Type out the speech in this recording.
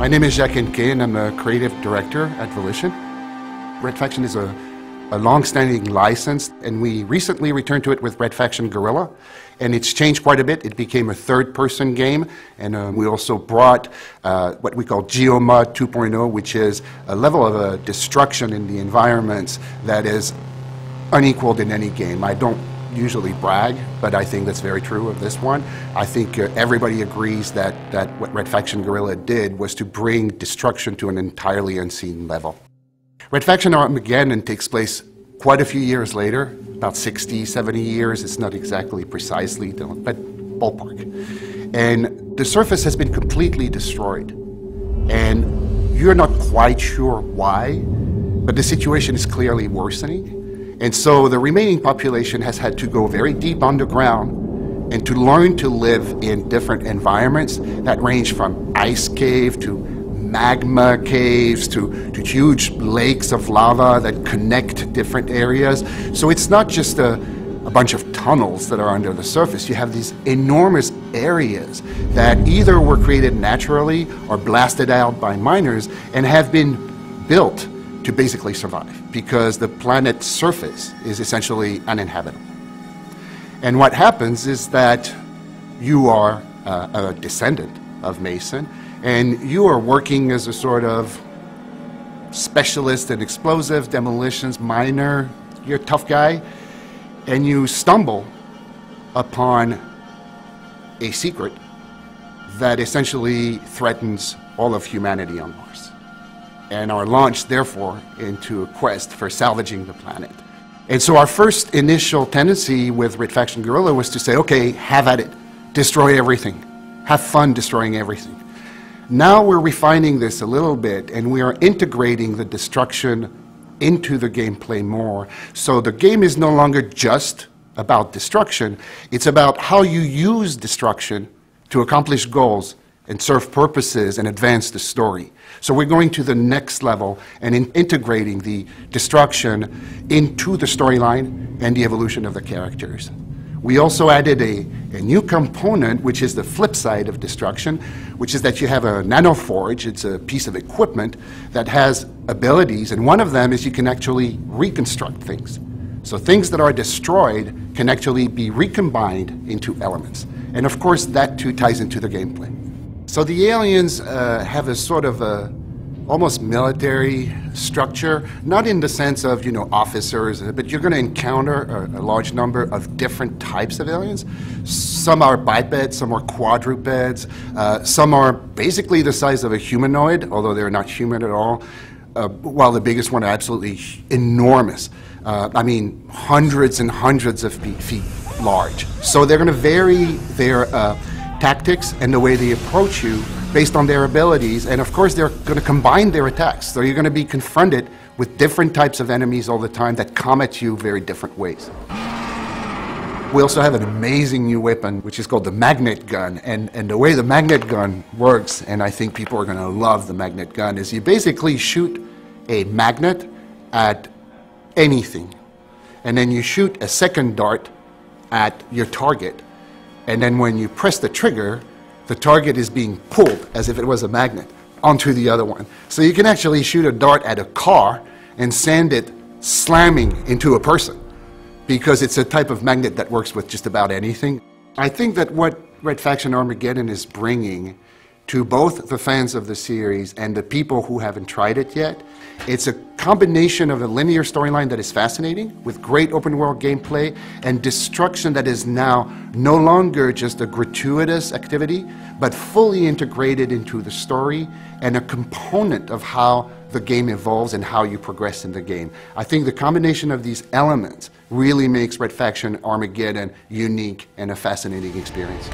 My name is Jacques Henke, and I'm a creative director at Volition. Red Faction is a long-standing license, and we recently returned to it with Red Faction Guerrilla, and it's changed quite a bit. It became a third-person game, and we also brought what we call Geomod 2.0, which is a level of destruction in the environments that is unequaled in any game. I don't usually brag, but I think that's very true of this one. I think everybody agrees that what Red Faction Guerrilla did was to bring destruction to an entirely unseen level. Red Faction Armageddon takes place quite a few years later, about 60, 70 years. It's not exactly precisely, but ballpark. And the surface has been completely destroyed. And you're not quite sure why, but the situation is clearly worsening. And so the remaining population has had to go very deep underground and to learn to live in different environments that range from ice cave to magma caves to huge lakes of lava that connect different areas. So it's not just a bunch of tunnels that are under the surface. You have these enormous areas that either were created naturally or blasted out by miners and have been built to basically survive, because the planet's surface is essentially uninhabitable. And what happens is that you are a descendant of Mason, and you are working as a sort of specialist in explosive demolitions, miner, you're a tough guy, and you stumble upon a secret that essentially threatens all of humanity on Mars, and are launched, therefore, into a quest for salvaging the planet. And so our first initial tendency with Red Faction Guerrilla was to say, okay, have at it, destroy everything, have fun destroying everything. Now we're refining this a little bit, and we are integrating the destruction into the gameplay more. So the game is no longer just about destruction, it's about how you use destruction to accomplish goals and serve purposes and advance the story. So we're going to the next level and integrating the destruction into the storyline and the evolution of the characters. We also added a new component, which is the flip side of destruction, which is that you have a nanoforge. It's a piece of equipment that has abilities, and one of them is you can actually reconstruct things. So things that are destroyed can actually be recombined into elements. And of course, that too ties into the gameplay. So the aliens have a sort of almost military structure, not in the sense of, officers, but you're going to encounter a large number of different types of aliens. Some are bipeds, some are quadrupeds, some are basically the size of a humanoid, although they're not human at all, while the biggest one are absolutely enormous. I mean, hundreds and hundreds of feet large. So they're going to vary their tactics and the way they approach you based on their abilities, and of course they're going to combine their attacks. So you're going to be confronted with different types of enemies all the time that come at you very different ways. We also have an amazing new weapon which is called the magnet gun, and the way the magnet gun works, and I think people are going to love the magnet gun, is you basically shoot a magnet at anything, and then you shoot a second dart at your target. And then when you press the trigger, the target is being pulled, as if it was a magnet, onto the other one. So you can actually shoot a dart at a car and send it slamming into a person, because it's a type of magnet that works with just about anything. I think that what Red Faction Armageddon is bringing to both the fans of the series and the people who haven't tried it yet, it's a combination of a linear storyline that is fascinating, with great open-world gameplay, and destruction that is now no longer just a gratuitous activity, but fully integrated into the story and a component of how the game evolves and how you progress in the game. I think the combination of these elements really makes Red Faction Armageddon unique and a fascinating experience.